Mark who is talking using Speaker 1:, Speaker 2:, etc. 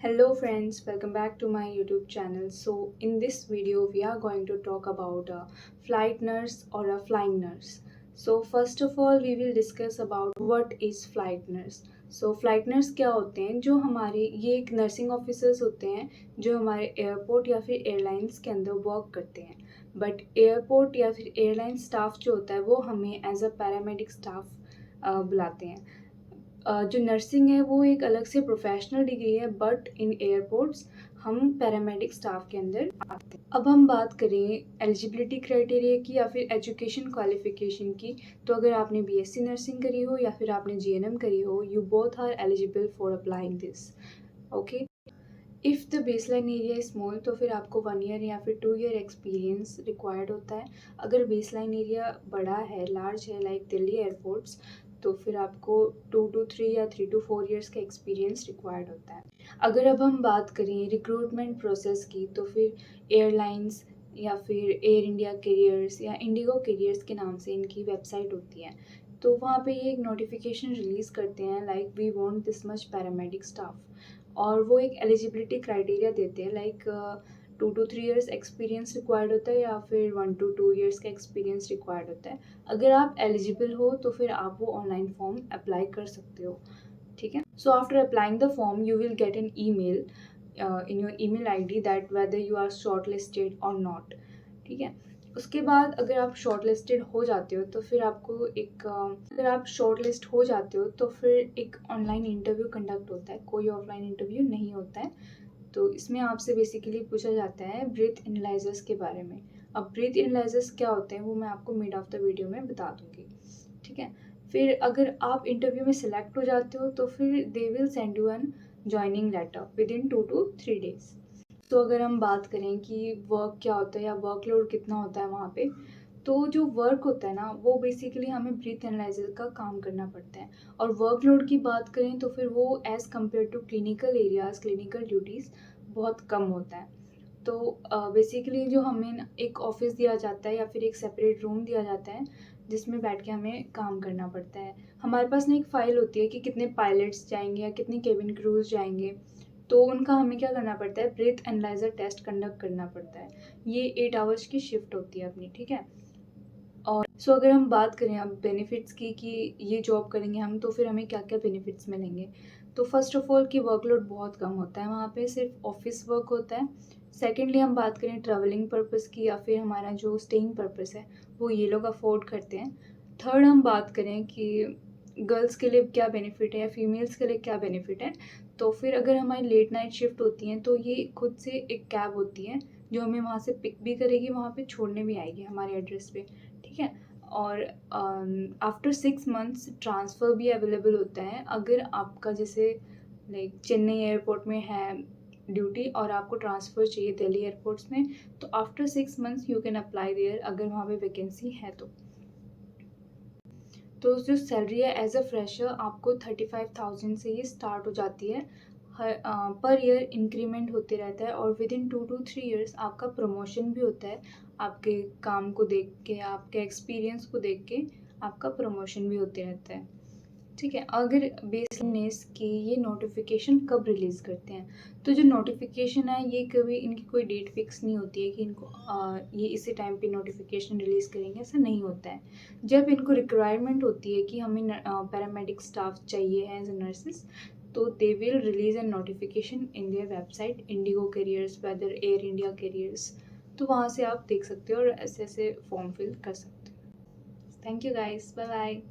Speaker 1: Hello friends, welcome back to my YouTube channel. So in this video we are going to talk about a flight nurse or a flying nurse. So first of all we will discuss about what is flight nurse. So flight nurse क्या होते हैं, जो हमारे ये एक nursing officers होते हैं जो हमारे एयरपोर्ट या फिर एयरलाइंस के अंदर वर्क करते हैं. बट एयरपोर्ट या फिर एयरलाइन स्टाफ जो होता है वो हमें एज अ पैरामेडिक स्टाफ बुलाते हैं. जो नर्सिंग है वो एक अलग से प्रोफेशनल डिग्री है, बट इन एयरपोर्ट्स हम पैरामेडिक स्टाफ के अंदर आते हैं. अब हम बात करें एलिजिबिलिटी क्राइटेरिया की या फिर एजुकेशन क्वालिफिकेशन की, तो अगर आपने बीएससी नर्सिंग करी हो या फिर आपने जीएनएम करी हो, you both are eligible for applying this. Okay. If the baseline area is small तो फिर आपको 1 ईयर या फिर 2 ईयर एक्सपीरियंस रिक्वायर्ड होता है. अगर बेसलाइन एरिया बड़ा है, लार्ज है, लाइक दिल्ली एयरपोर्ट्स, तो फिर आपको 2 to 3 या 3 to 4 ईयर्स का एक्सपीरियंस रिक्वायर्ड होता है. अगर अब हम बात करें रिक्रूटमेंट प्रोसेस की, तो फिर एयरलाइंस या फिर एयर इंडिया कैरियर्स या इंडिगो कैरियर्स के नाम से इनकी वेबसाइट होती है. तो वहाँ पे ये एक नोटिफिकेशन रिलीज़ करते हैं like we want this much paramedic staff, और वो एक एलिजिबिलिटी क्राइटेरिया देते हैं like 2 to 3 years experience required होता है या फिर 1 to 2 ईयर्स का एक्सपीरियंस रिक्वायर्ड होता है. अगर आप एलिजिबल हो तो फिर आप वो ऑनलाइन फॉर्म अप्लाई कर सकते हो. ठीक है. So after applying the form you will get an email in your email ID that whether you are shortlisted और नॉट. ठीक है. उसके बाद अगर आप शॉर्ट लिस्टेड हो जाते हो तो फिर आपको एक अगर आप शॉर्ट लिस्ट हो जाते हो तो फिर एक ऑनलाइन इंटरव्यू कंडक्ट होता है, कोई ऑफलाइन इंटरव्यू नहीं होता है. तो इसमें आपसे बेसिकली पूछा जाता है ब्रीथ एनालाइजर्स के बारे में. अब ब्रीथ एनालाइजर्स क्या होते हैं वो मैं आपको मिड ऑफ द वीडियो में बता दूंगी. ठीक है. फिर अगर आप इंटरव्यू में सिलेक्ट हो जाते हो तो फिर they will send you an joining letter within 2 to 3 days. तो अगर हम बात करें कि वर्क क्या होता है या वर्कलोड कितना होता है वहाँ पे, तो जो वर्क होता है ना वो बेसिकली हमें ब्रीथ एनालाइजर का काम करना पड़ता है. और वर्कलोड की बात करें तो फिर वो as compare to clinical areas, clinical duties बहुत कम होता है. तो बेसिकली जो हमें एक ऑफिस दिया जाता है या फिर एक सेपरेट रूम दिया जाता है जिसमें बैठ के हमें काम करना पड़ता है. हमारे पास ना एक फ़ाइल होती है कि कितने पायलट्स जाएंगे या कितने केबिन क्रूज जाएंगे, तो उनका हमें क्या करना पड़ता है, ब्रीथ एनालाइजर टेस्ट कंडक्ट करना पड़ता है. ये 8 आवर्स की शिफ्ट होती है अपनी. ठीक है. और सो अगर हम बात करें अब बेनिफिट्स की कि ये जॉब करेंगे हम तो फिर हमें क्या क्या बेनिफिट्स मिलेंगे, तो फर्स्ट ऑफ ऑल कि वर्कलोड बहुत कम होता है, वहाँ पे सिर्फ ऑफिस वर्क होता है. सेकेंडली हम बात करें ट्रैवलिंग पर्पस की या फिर हमारा जो स्टेइंग पर्पस है वो ये लोग अफोर्ड करते हैं. थर्ड हम बात करें कि गर्ल्स के लिए क्या बेनिफिट है या फीमेल्स के लिए क्या बेनिफिट है, तो फिर अगर हमारी लेट नाइट शिफ्ट होती हैं तो ये खुद से एक कैब होती है जो हमें वहाँ से पिक भी करेगी, वहाँ पे छोड़ने भी आएगी हमारे एड्रेस पे. ठीक है. और आफ्टर 6 मंथ्स ट्रांसफ़र भी अवेलेबल होता है. अगर आपका जैसे लाइक चेन्नई एयरपोर्ट में है ड्यूटी और आपको ट्रांसफ़र चाहिए दिल्ली एयरपोर्ट्स में, तो after 6 months you can apply there अगर वहाँ पे वैकेंसी है तो जो सैलरी है एज अ फ्रेशर आपको 35,000 से ही स्टार्ट हो जाती है. पर ईयर इंक्रीमेंट होते रहता है और विद इन 2 to 3 ईयर्स आपका प्रमोशन भी होता है. आपके काम को देख के, आपके एक्सपीरियंस को देख के आपका प्रमोशन भी होते रहता है. ठीक है. अगर बेसनेस की ये नोटिफिकेशन कब रिलीज़ करते हैं, तो जो नोटिफिकेशन है ये कभी इनकी कोई डेट फिक्स नहीं होती है कि इनको ये इसी टाइम पे नोटिफिकेशन रिलीज़ करेंगे, ऐसा नहीं होता है. जब इनको रिक्वायरमेंट होती है कि हमें पैरामेडिक स्टाफ चाहिए है एज नर्सेस, तो they will release an notification in their website IndiGo careers, whether Air India careers. तो वहाँ से आप देख सकते हो और ऐसे ऐसे फॉर्म फिल कर सकते हो. Thank you guys, bye bye.